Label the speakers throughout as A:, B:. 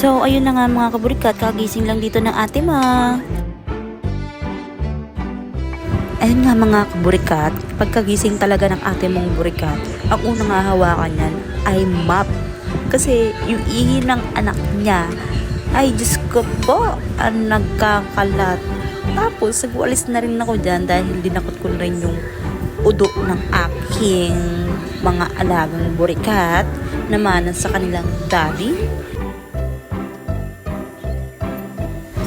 A: So, ayun na nga mga kaburikat, kagising lang dito ng ate ma. Ayun nga mga kaburikat, pagkagising talaga ng ate mong burikat, ang unang hahawakan niyan ay map. Kasi yung ihi ng anak niya, ay Diyos ko po, ang nagkakalat. Tapos, nagwalis na rin ako dyan dahil dinakot ko na rin yung udo ng aking mga alagang burikat na manas sa kanilang daddy.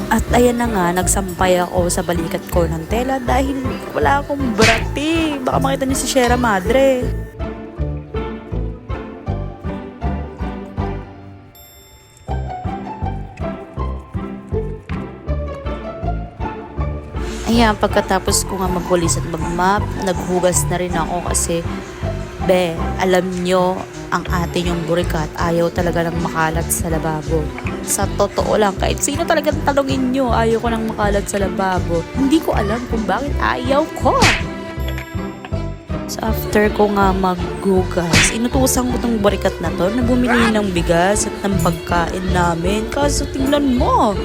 A: At ayan na nga, nagsampay ako sa balikat ko ng tela dahil wala akong brati. Baka makita niyo si Sierra Madre. Ayan, pagkatapos ko nga magwalis at magmap, naghugas na rin ako kasi alam nyo, ang ate yung burikat, ayaw talaga ng makalat sa lababo. Sa totoo lang, kahit sino talagang talungin nyo, ayaw ko ng makalat sa lababo. Hindi ko alam kung bakit ayaw ko. So after ko nga maghugas, inutusan ko tong burikat na to na bumili ng bigas at ng pagkain namin. Kaso tingnan mo,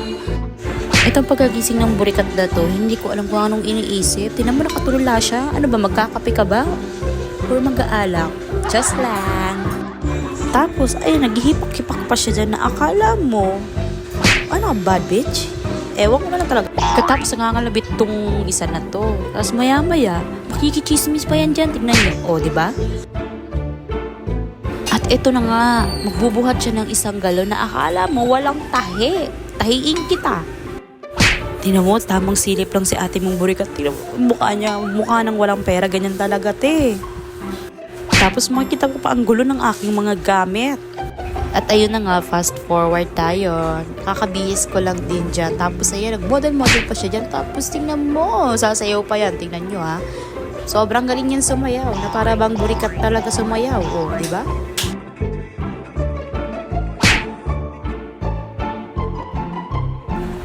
A: itong pagkagising ng burikat na to, hindi ko alam kung anong iniisip. Tingnan mo, nakatulala siya. Ano ba, magkakape ka ba? Or mag-aalak? Just lang. Tapos, ay, naghihipak-hipak pa siya dyan na akala mo, ano, bad bitch? Ewan ko na lang talaga. Katapos, nangangalabit tong isa na to. Tapos, maya-maya, makikichismis pa yan dyan. Tignan niyo. O, diba? At ito na nga, magbubuhat siya ng isang galon na akala mo walang tahi. Tahiin kita. Tingnan mo, tamang silip lang si ate mong burikat. Tingnan mo, mukha niya, mukha nang walang pera. Ganyan talaga, te. Tapos makikita ko pa ang gulo ng aking mga gamit. At ayun na nga, fast forward tayo. Kakabihis ko lang din dyan. Tapos ayun, nag-model-model pa siya dyan. Tapos tingnan mo, sasayaw pa yan. Tingnan nyo ha. Sobrang galing yan sumayaw. Na para bang burikat talaga sumayaw. O, di ba?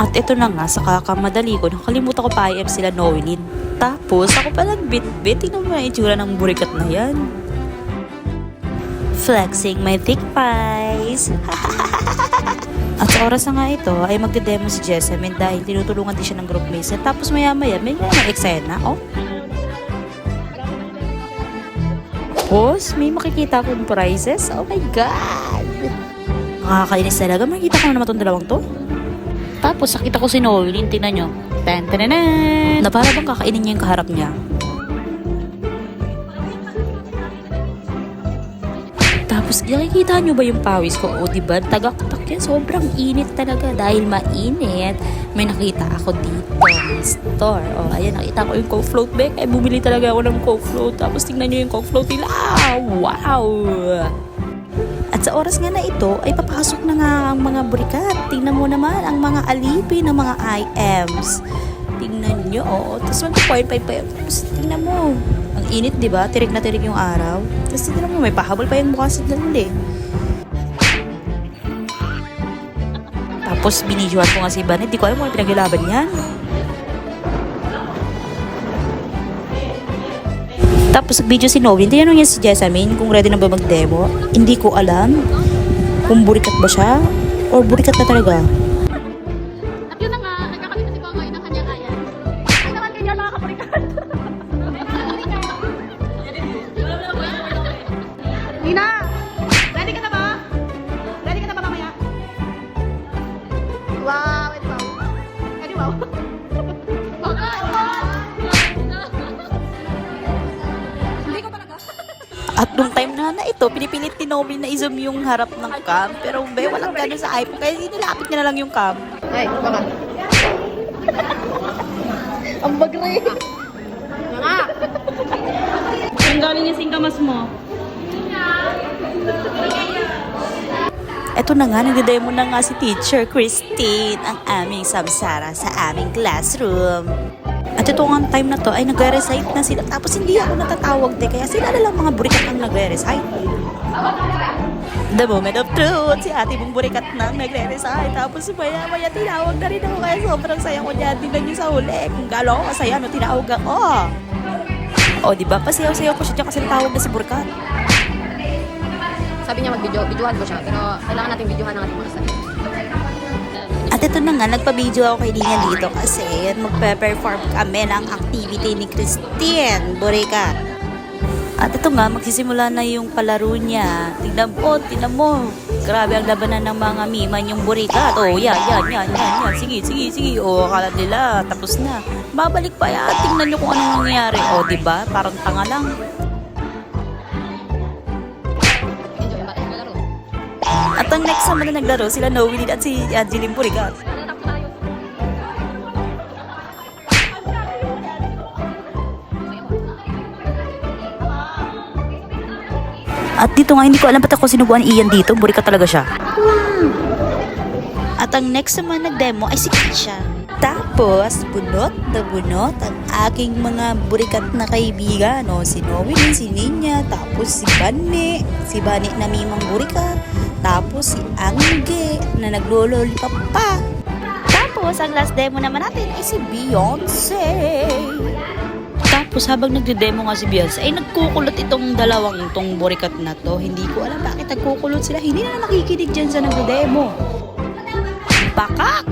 A: At ito na nga, sa kakamadali ko, nakalimutan ko pa IM sila Noelin. Tapos, ako pa nagbit-bit. Tingnan mo yung itsura ng burikat na yan. Flexing my thick thighs. At sa oras na nga ito, ay magde-demo si Jessamine dahil tinutulungan din siya ng group mates. Tapos maya-maya, may mga eksena, oh. Tapos, may makikita akong prizes. Oh my God! Nakakainis talaga. Makikita ko na naman itong dalawang to. Tapos, nakita ko si Noelin. Tingnan nyo. Tan-tan-tan! Na para bang kakainin niya yung kaharap niya. Tapos, nakikita nyo ba yung pawis ko? O, diba? Tagaktak yan. Sobrang init talaga. Dahil mainit, may nakita ako dito ng store. O, ayan, nakita ko yung Coke float back. Ay, bumili talaga ako ng Coke float. Tapos, tingnan nyo yung Coke float nila. Wow! At sa oras nga na ito, ay papasok na nga ang mga burikat. Tingnan mo naman ang mga alipin ng mga IMs. Tingnan nyo, oh. Tapos mag-point pa yun. Tapos tingnan mo. Ang init, di ba? Tirik na tirik yung araw. Tapos tingnan mo, may pahabol pa yung mukha sa dalili. Tapos binidyohan ko nga si Banet. Di ko alam mo, pinagilaban yan. Tapos video si Novin, tinanong niya si Jessamine kung ready na ba mag-demo. Hindi ko alam kung burikat ba siya or burikat na talaga.
B: At yun na nga, nagkakabit na si Bongoy ng kanyang kaya. Ay naman ganyan mga kapurikat. Nina! Ready ka na ba? Ready ka na ba mamaya? Wow! Edi wow! Edi wow!
A: At nung time na ito, pinipilit ni Nomin na i-zoom yung harap ng cam. Pero walang gano'n sa iPhone. Kaya nilapit niya na lang yung cam.
B: Ay, baka. Ang bagre. Nga. Ang galing yung singkamas mo.
A: Eto na nga, nagde-demo na nga si Teacher Christine, ang aming samsara sa aming classroom. At ito nga time na to ay nagre-recite na sila. Tapos hindi ako natatawag kaya sila na lang mga burikat ang nagre-recite. The moment of truth, si ate mong burikat nang nagre-recite. Tapos maya-maya tinawag na rin ako kaya sobrang saya ko dyan. Tingnan nyo sa huli. Kung galo ako kasaya, no, tinawag ako. O, diba? Pasayaw-sayaw ko siya dyan kasi natawag na si burikat.
B: Sabi niya mag-videohan ko siya, pero kailangan natin videohan ng ating mga sarili.
A: At ito na nga, nagpa-video ako kay Dina dito kasi magpe-perform kami ng activity ni Christine Burikat. At ito nga, magsisimula na yung palaro niya. Tingnan mo. Grabe ang labanan ng mga miman yung Burikat. Oh, yan. Sige. Oh, akala nila, tapos na. Babalik pa yan. Tingnan nyo kung anong nangyayari. Oh, diba? Parang tanga lang. At ang next naman na naglaro, sila Noeline at si Angeline Burikat. At dito nga, hindi ko alam ba't ako sinubuan Ian dito. Burikat talaga siya. At ang next naman nag-demo ay si Kisha. Tapos, bunot na bunot ang aking mga burikat na kaibigan. O, si Noeline, si Ninya, tapos si Bani na mimang burikat. Tapos si Angge na naglololipap pa. Tapos, ang last demo naman natin ay si Beyonce. Tapos habang nagde-demo nga si Beyonce, ay nagkukulot itong burikat na to. Hindi ko alam bakit nagkukulot sila. Hindi na nakikinig dyan sa nagde-demo. Bakak!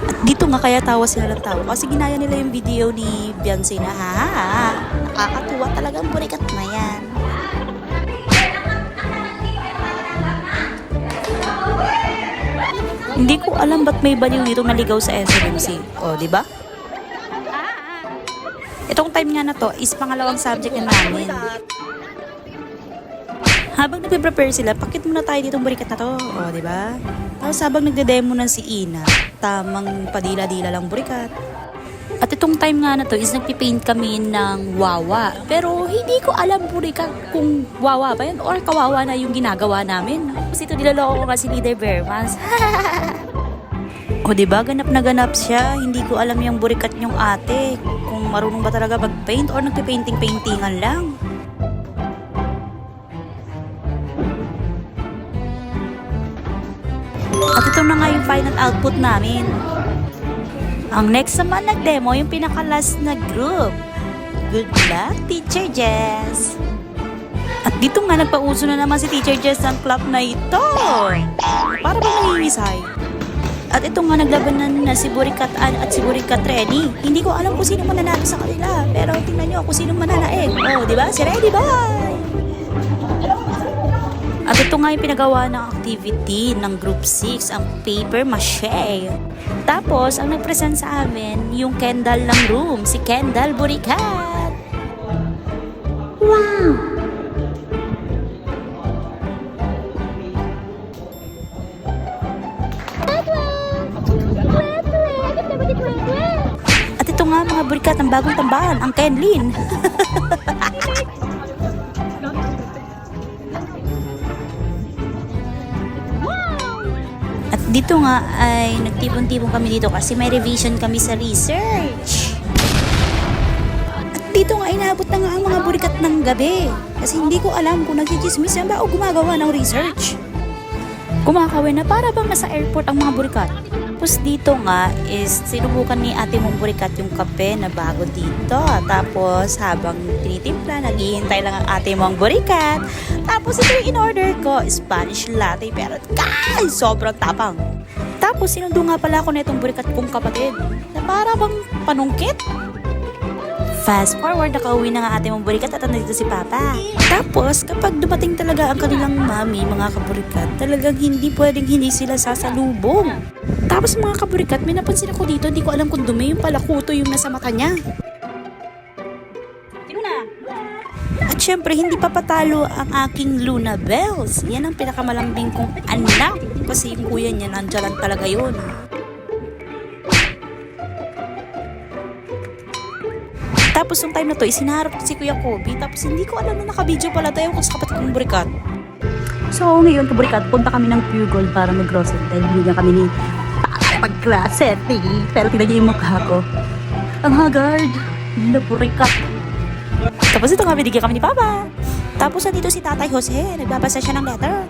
A: At dito nga kaya tawa sila ng tawa. Kasi ginaya nila yung video ni Beyonce na nakakatuwa talaga ang burikat na yan. Hindi ko alam ba't may baliw dito naligaw sa SMMC. O, di ba? Itong time nga na to is pangalawang subject na namin. Habang nagpe-prepare sila, pakit muna tayo ditong burikat na to. O, di ba? Tapos habang nagde-demo ng si Ina, tamang padila-dila lang burikat. At itong time nga na to is nagpipaint kami ng wawa. Pero hindi ko alam burikat kung wawa ba yan or kawawa na yung ginagawa namin. Kasi ito nilaloko ko nga si Leader Bermas. O diba, ganap na ganap siya. Hindi ko alam yung burikat yung ate. Kung marunong ba talaga mag-paint or nagpipainting-paintingan lang. At ito na nga yung final output namin. Ang next naman nag-demo yung pinaka-last na group. Good luck, Teacher Jess! At dito nga nagpauso na naman si Teacher Jess ng clap na ito. Para bang nangingisay? At ito nga naglabanan na si Burikat Ann at si Burikat Renny. Hindi ko alam kung sino mananalo sa kanila. Pero tingnan nyo kung sino mananaig. Oh, di ba? Si Renny, bye! At ito nga yung pinagawa ng activity ng Group 6, ang paper mache. Tapos, ang nag-present sa amin, yung Kendall ng room, si Kendall Burikat. Wow! At ito nga mga burikat ng bagong tambahan, ang Kenlin. At dito nga ay nagtipon-tipon kami dito kasi may revision kami sa research. At dito nga inabot na nga ang mga burikat ng gabi. Kasi hindi ko alam kung nagchichismis yan ba o gumagawa ng research. Kumakawin na para bang nasa airport ang mga burikat. Tapos dito nga is sinubukan ni ate mong burikat yung kape na bago dito. Tapos habang tinitimpla, naghihintay lang ang ate mong burikat. Tapos ito yung in-order ko, Spanish latte. Pero guys, sobrang tapang. Tapos sinundo nga pala ako na itong burikat kong kapatid na para bang panungkit. Fast forward, nakauwi na nga ate mong burikat at nandito si Papa. Tapos, kapag dumating talaga ang kanilang mami, mga kaburikat, talagang hindi pwedeng hindi sila sasalubong. Tapos mga kaburikat, may napansin ako dito, hindi ko alam kung dumi yung palakuto yung nasa mata niya. Sino na? At syempre, hindi pa patalo ang aking Luna Bells. Yan ang pinakamalambing kong anak. Kasi yung kuya niya, nandiyan lang talaga yun. Tapos yung time na to, isinaharap ko si Kuya Kobe. Tapos hindi ko alam na naka-video pala tayo kung sa kapatid kong burikat. So ngayon, kaburikat, punta kami ng Pure Gold para mag-grocery. Dahil binigyan kami ni pag-klase. Pero tignan niyo yung mukha ko. Ang haggard. Na burikat. Tapos ito nga, binigyan kami ni Papa. Tapos nandito si Tatay Jose. Nagbabasa siya ng letter.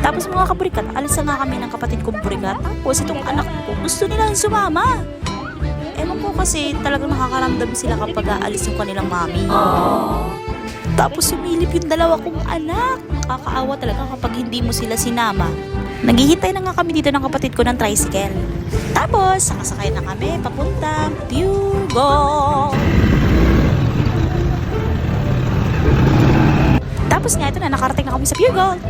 A: Tapos mga kaburikat, alis na nga kami ng kapatid kong burikat. Tapos itong anak ko, gusto nilang sumama. Ewan ko kasi talagang nakakaramdam sila kapag aalis yung kanilang mami. Tapos sumilip yung dalawa kong anak. Nakakaawa talaga kapag hindi mo sila sinama. Naghihintay na nga kami dito ng kapatid ko ng tricycle. Tapos, sakasakay na kami papuntang Pure. Tapos nga, ito na, nakarating na kami sa Pure Gold.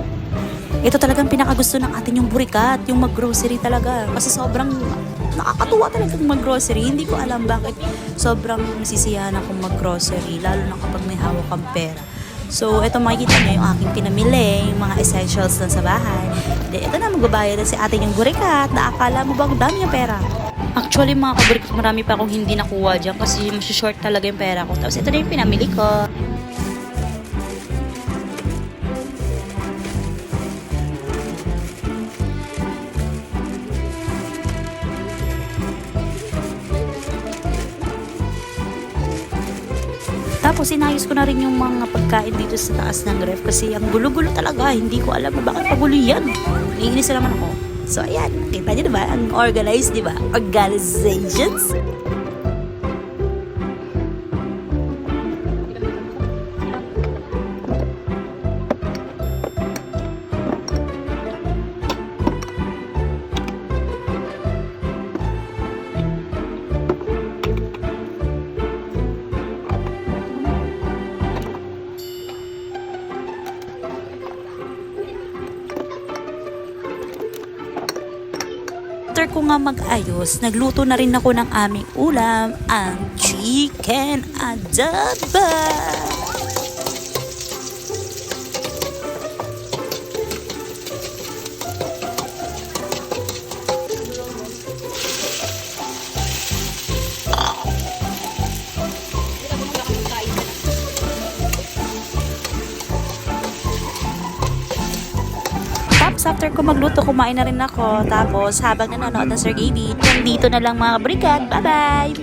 A: Ito talagang pinakagusto ng atin yung burikat, yung mag-grocery talaga. Kasi sobrang nakakatuwa talaga mag-grocery. Hindi ko alam bakit sobrang nasisiyahan akong mag-grocery, lalo na kapag may hawak kang pera. So, ito makikita nyo yung aking pinamili, yung mga essentials na sa bahay. Then, ito na, magbabayad na si atin yung burikat na akala mo bang dami yung pera. Actually, mga kaburikat, marami pa akong hindi nakuha dyan kasi short talaga yung pera ko. Tapos, ito na yung pinamili ko. Tapos inayos ko na rin yung mga pagkain dito sa taas ng ref kasi ang gulo-gulo talaga. Hindi ko alam bakit pagulo yan. Naiinis na naman ako. So ayan, kita nyo diba? Ang organized, diba? Organizations. After ko nga mag-ayos, nagluto na rin ako ng aming ulam, ang chicken adobo. After ko magluto, kumain na rin ako. Tapos, habang nanonood ng Sir Gaby, dito na lang mga brikat. Bye-bye!